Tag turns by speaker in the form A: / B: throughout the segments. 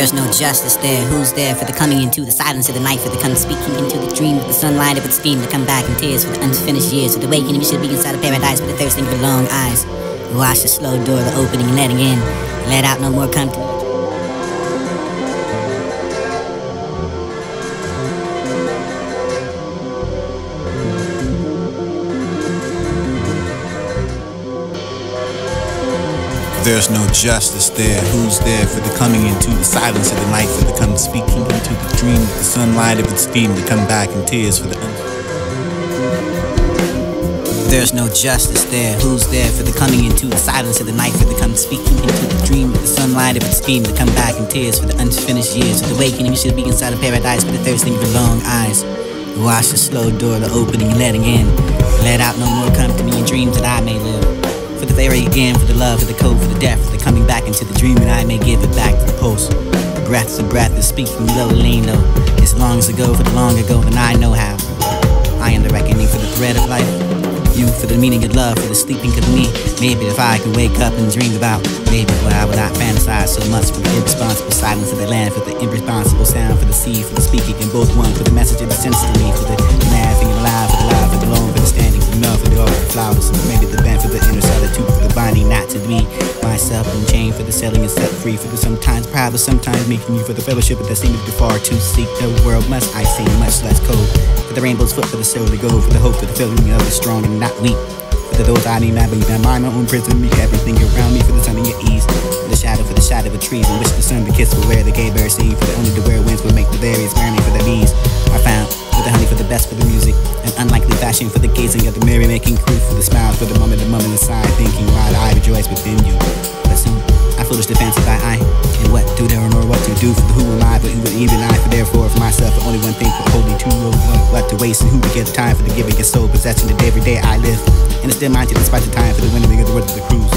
A: There's no justice there. Who's there for the coming into the silence of the night, for the come speaking into the dream of the sunlight of its steam, to come back in tears for the unfinished years, for the wakening we should be inside of paradise, for the thirsting for long eyes. Watch the slow door, the opening and letting in. Let out no more come to me.
B: There's no justice there. Who's there for the coming into the silence of the night, for the come speaking into the dream of the sunlight of its steam, to come back in tears for the
A: There's no justice there. Who's there for the coming into the silence of the night, for the come speaking into the dream of the sunlight of its steam, to come back in tears for the unfinished years, for the wakening we should be inside of paradise, for the thirsting for long eyes. Watch the slow door, the opening and letting in. Let out no more come to me in dreams that I may live. For the very again, for the love, for the code, for the death, for the coming back into the dream, and I may give it back to the pulse. The breath's a breath is speaking low, lean low. It's long ago, for the long ago than I know how. I am the reckoning for the thread of life. You for the meaning of love, for the sleeping of me. Maybe if I could wake up and dream about, maybe what I would not fantasize so much, for the irresponsible silence of the land, for the irresponsible sound, for the sea, for the speaking, and both one, for the message of the sense to me, for the laughing and alive, for the live, for the lone, for the standing, for the love, for the art, for the flowers, and maybe the band, for the inner solitude, for the binding not to me, myself and chain, for the selling and set free, for the sometimes proud, but sometimes making you, for the fellowship that seems too far to seek. The world must I sing much less cold, for the rainbow's foot, for the soul to go, for the hope, for the feeling of the strong and not weak. For those I need not believe, I mind my own prison, make everything around me for the sun and your ease. For the shadow of trees, in which the sun the kiss will wear the gay bird seed. For the only the rare winds will make the berries burning, for the bees are found. For the honey, for the best, for the music, and unlikely fashion, for the gazing of the merry-making crew, for the smiles, for the moment aside, thinking while I rejoice within you. But soon, I foolishly fancy by eye, and what do there or what to do, for the who am I, but who would even I, for therefore for myself, for only one thing, for holding two, what to waste, and who to get the time for the giving and soul possession of every day I live. And it's still minded despite the time, for the winnowing of the words of the cruise.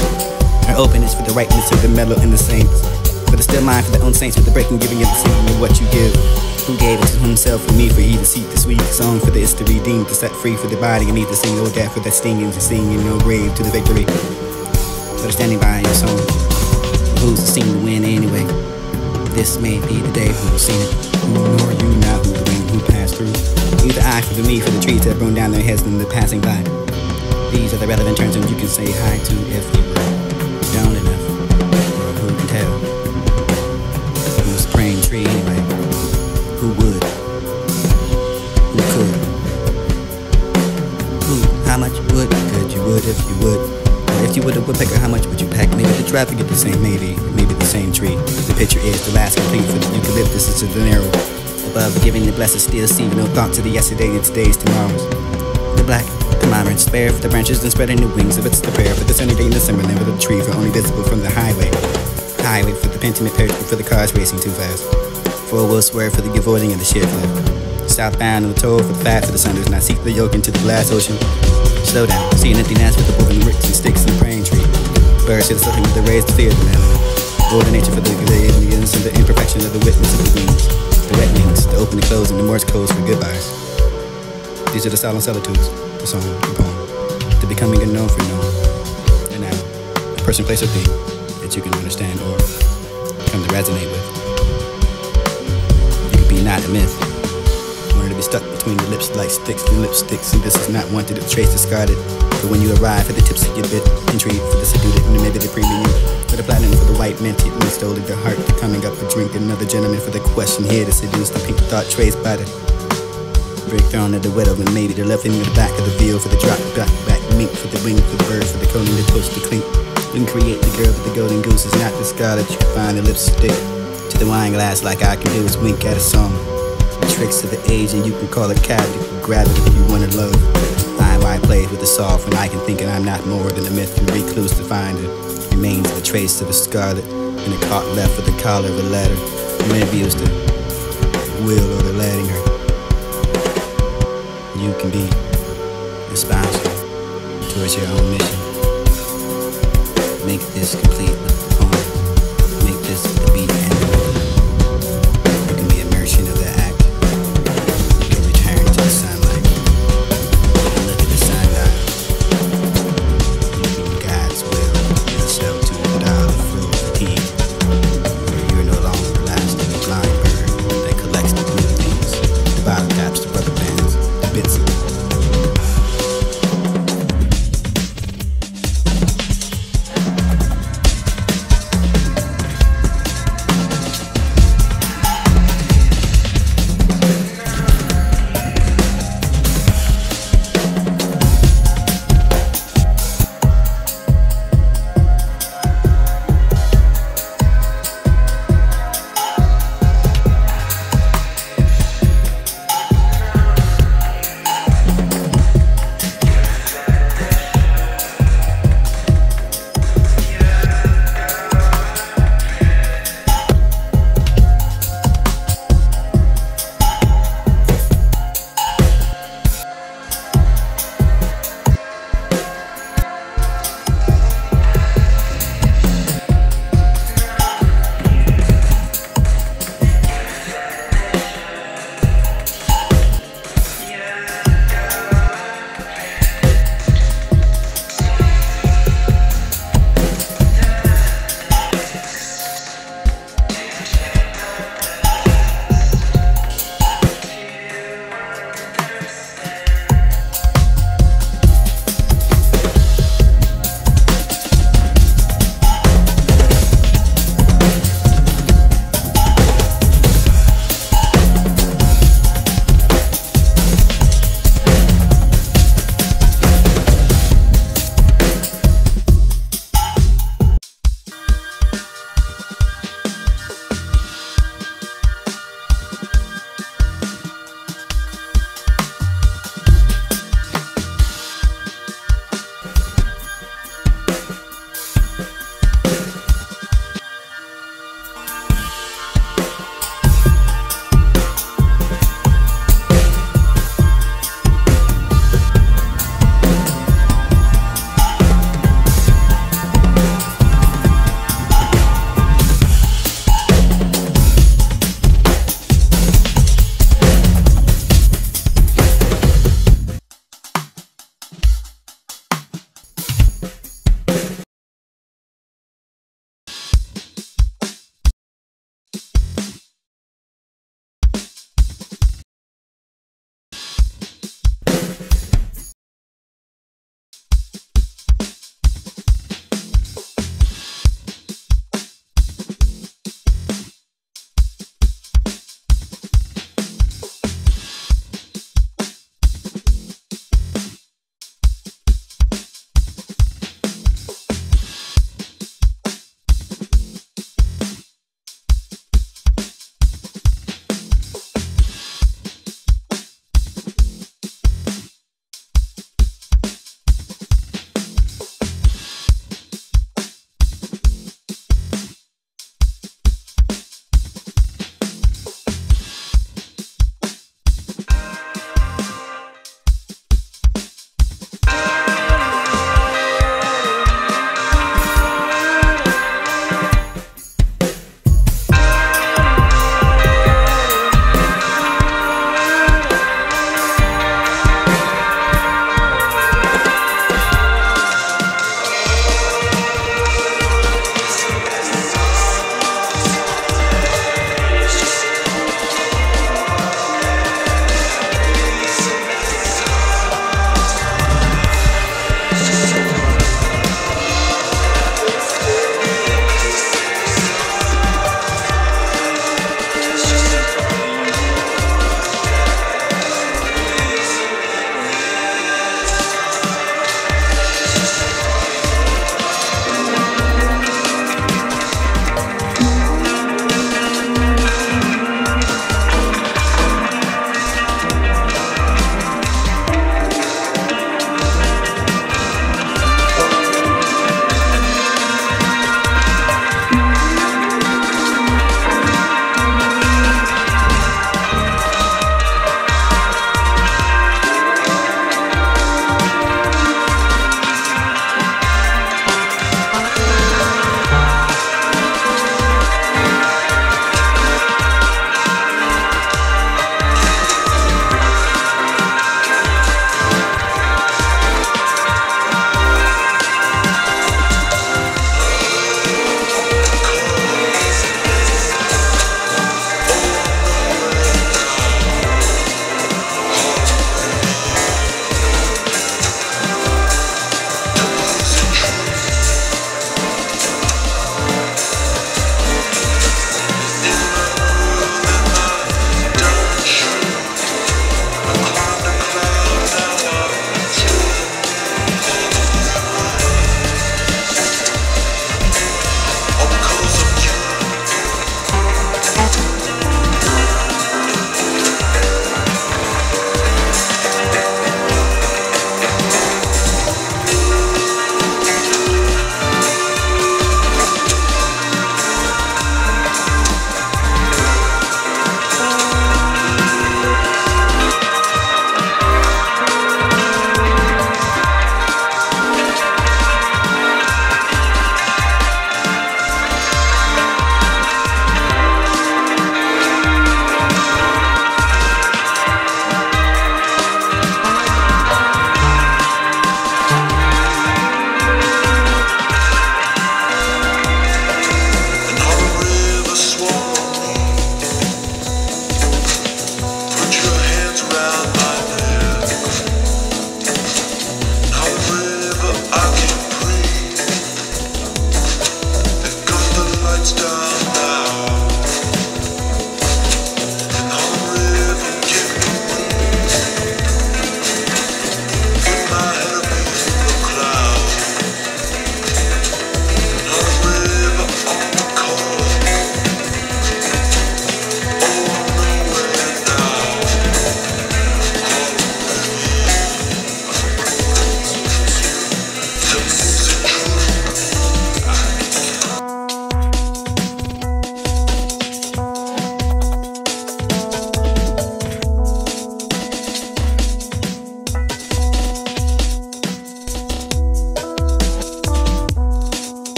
A: Our openness for the rightness of the mellow and the saints. For the still mind for the own saints, for the breaking, giving of the singing of what you give. Who gave it to himself for me, for he to seek the sweet song, for the is to redeem, to set free, for the body and need to sing, oh death, for that stinging, to sing in no grave to the victory. For the standing by your song, who's the sing to win anyway? This may be the day who will sing it. Who nor you now, who the wind who passed through. Either I for the me, for the trees that burn down their heads when they're passing by. These are the relevant terms and you can say hi to if you were young enough. Or who can tell? Who's the praying tree anyway? Who would? Who could? Who? How much would? Could you would if you would? Or if you would a woodpecker, how much would you pack? Maybe the traffic is the same, maybe the same tree. The picture is the last complete for the eucalyptus is the narrow. Above giving the blessed still seeing no thought to the yesterday and today's tomorrows. The black thermometer spare for the branches and spreading the wings of its the prayer for the sunny day in the summer land of the tree for only visible from the highway. Highway for the pentiment parachute for the cars racing too fast. Four wheel swerve for the avoiding of the shift left. Southbound on the toll for the fast of the sun does not seek the yoke into the glass ocean. Slow down, see an empty nest with the moving ricks and sticks and the praying tree. Birds to the something with the raised fear of the man. Golden nature for the aliens and the imperfection of the witness of the wings. The wet wings, the open and close and the Morse codes for goodbyes. These are the silent solitudes, the song, the poem, the becoming unknown for known. And now, a person, place, or thing that you can understand or come to resonate with. You could be not a myth. Wanted to be stuck between the lips like sticks and lipsticks, and this is not wanted to trace discarded. But when you arrive at the tips of your bit, intrigue for the seduced and maybe the premium, for the platinum, for the white minted, and stole the heart, the coming up for drink, another gentleman for the question here to seduce the pink thought traced by the break thrown at the widow, and maybe the left in the back of the veal for the drop back mink for the wing for the bird for the coating the toast the clink. You can create the girl with the golden goose is not the scarlet. You can find the lipstick to the wine glass like I can do is wink at a song. The tricks of the age and you can call it cat. You can grab it if you wanna love. I plays with the soft when I can think and I'm not more than a myth and recluse to find it. Remains of a trace of a scarlet and a caught left with the collar of a letter. Maybe it was the will or the letting her. You can be responsible towards your own mission. Make this complete with the poem. Make this the beat and the rhythm. You can be immersion of the act. You can return to the sunlight. You can look at the sundial. You can God's will yourself to the dial of full fatigue. Where you're no longer blasted.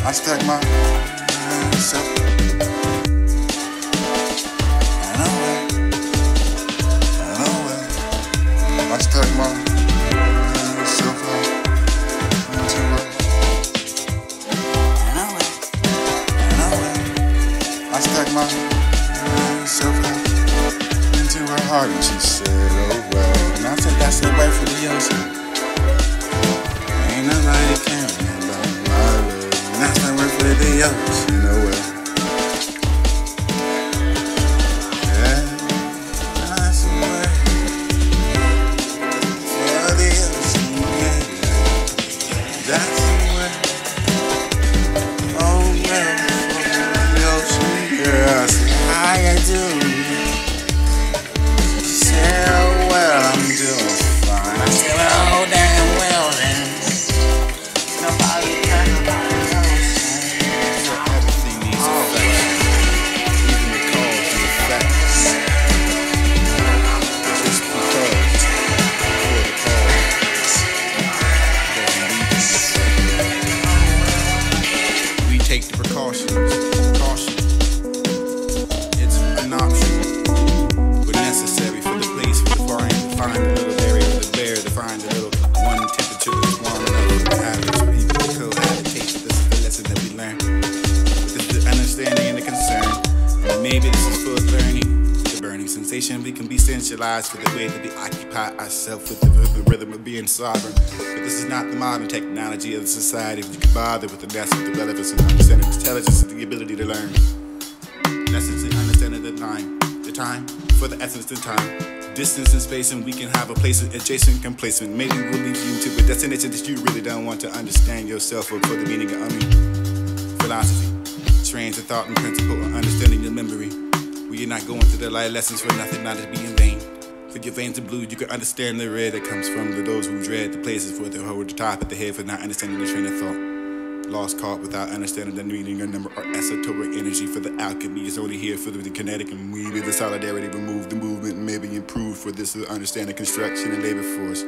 C: I stack myself. I stack myself out into I stack myself out into her heart, and she said, oh well. And I said, that's the way for the ocean. Ain't nobody caring about my love. And that's the way for the ocean, oh well. We can be sensualized for the way that we occupy ourselves with the rhythm of being sovereign. But this is not the modern technology of the society. We can bother with the lessons, the relevance, and understanding intelligence and the ability to learn. Lessons in understanding the time for the essence of time. Distance and space, and we can have a place adjacent, complacent. Maybe we'll lead you to a destination that you really don't want to understand yourself or for the meaning of philosophy, trains of thought and principle, or understanding your memory. We are not going through the life lessons for nothing, not to be in vain. For your veins are blue, you can understand the red that comes from those who dread the places where they hold the top at the head for not understanding the train of thought. Lost caught without understanding the meaning of number or esoteric energy, for the alchemy is only here for the kinetic, and we with the solidarity remove the movement and maybe improve for this understanding construction and labor force.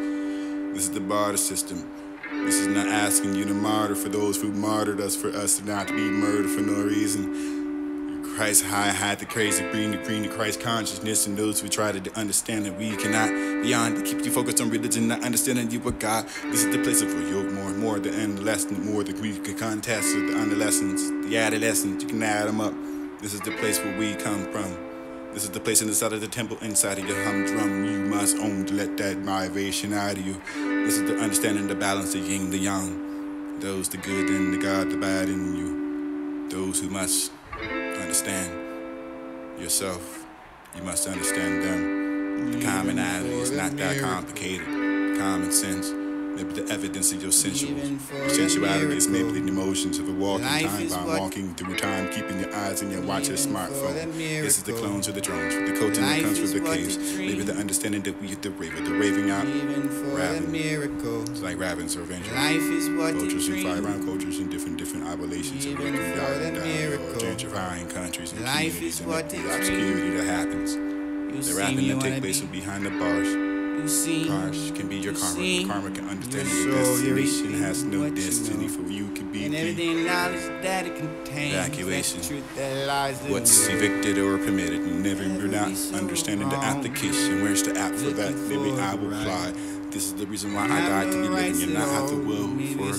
C: This is the barter system. This is not asking you to martyr for those who martyred us, for us not to be murdered for no reason. Christ hide the crazy, bring the Christ consciousness, and those who try to understand that we cannot beyond to keep you focused on religion, not understanding you are God. This is the place of your more the adolescent, more that we can contest with the adolescents, the adolescents. You can add them up. This is the place where we come from. This is the place inside of the temple, inside of your humdrum. You must own to let that vibration out of you. This is the understanding the balance of yin, the yang. Those the good and the God, the bad in you. Those who must understand yourself, you must understand them. The commonality is not that complicated. Common sense, maybe the evidence of your sensuality is maybe the emotions of a walking time bomb, walking through time, keeping your eyes and your watch a smartphone. This is the clones of the drones, with the coaching that comes with the caves. Maybe the understanding that we are the raver, the raving out, raving. It's like ravens or avengers. Cultures who fly around cultures in different oblations and breaking down and gentrifying countries and communities and the obscurity that happens. The rapping that takes place behind the bars. Cars can be your karma. The karma can understand your destination has no destiny for you. Can be evacuation. What's evicted or permitted. Never you're not understanding the application. Where's the app for that? Maybe I will fly. This is the reason why I died to be living and not have to will for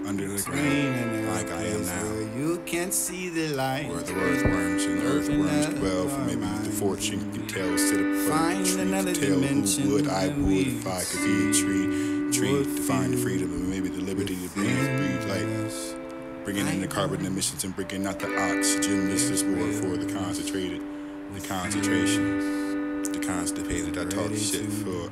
C: under the ground like I am now.
B: You can't see the light.
C: Where the earthworms and earthworms dwell. For maybe the fortune can tell. Sit up from the tree to tell who would I would if I could be a tree to find the freedom and maybe the liberty to breathe life. Bringing in the carbon emissions and bringing out the oxygen. This is more for the concentrated, the concentration, the constipated. I talk shit for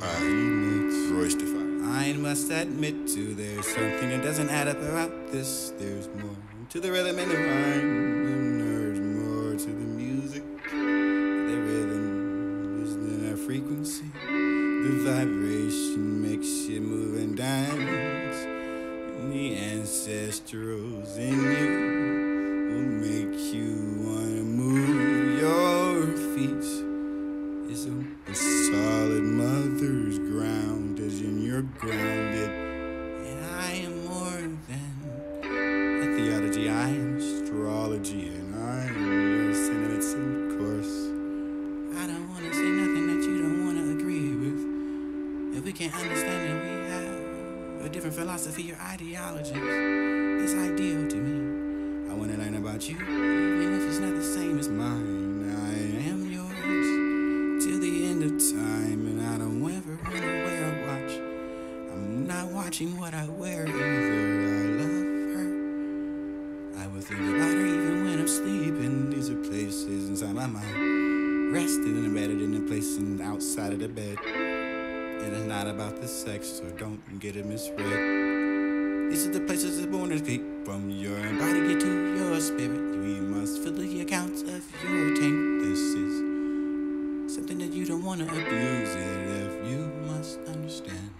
C: Royce the Fire.
B: I must admit too, there's something that doesn't add up about this. There's more to the rhythm and the rhyme, and there's more to the music. The rhythm is in our frequency. The vibration makes you move and dance. And the ancestrals in you will make you wanna move your feet. It's a solid mother's ground, as in you're grounded. And I am more than a theology, I am astrology, and I am your sentiments and course. I don't want to say nothing that you don't want to agree with. If we can't understand that we have a different philosophy or ideologies, it's ideal to me. I want to learn about you, even if it's not the same as mine. I am yours till the end of time, and I don't ever want to wear a watch. I'm not watching what I wear either. I love her. I will think about her even when I'm sleeping. These are places inside my mind, rested and embedded in a place and outside of the bed. It is not about the sex, so don't get it misread. These are the places that born to escape from your body, get to your spirit. We must fill the accounts of your tank. This is something that you don't want to abuse it if you must understand.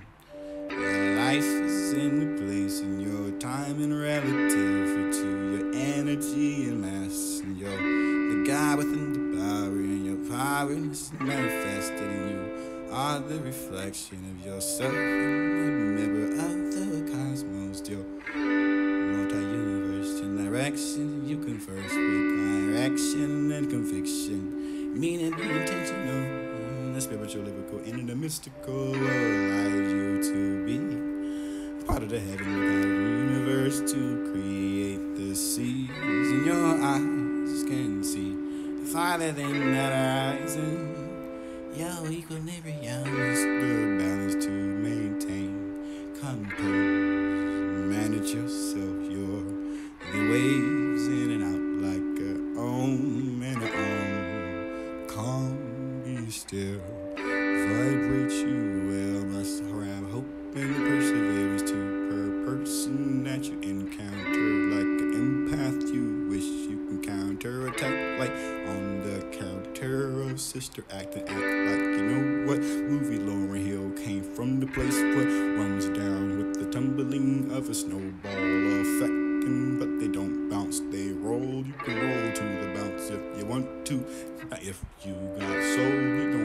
B: Your life is in the place and your time and relative to your energy and mass. And you're the God within the power, and your power is manifested in you. Are the reflection of yourself and a member of the cosmos. Your multi-universe in direction you converse with direction and conviction, meaning the intentional, the spiritual, lyrical, and the mystical allows you to be part of the heavenly God of the universe, to create the seas in your eyes can see farther than that horizon. Your equilibrium is the balance to maintain, compose, manage yourself. You're the waves in and out like a om and a calm, be still, vibrate you well. Must have hope and perseverance to per person that you encounter, like an empath you wish you can counterattack, like on the counter of Sister Act and act like you know what movie Lauryn Hill came from, the place what runs down with the tumbling of a snowball effect. But they don't bounce, they roll. You can roll to the bounce if you want to. If you got soul, you don't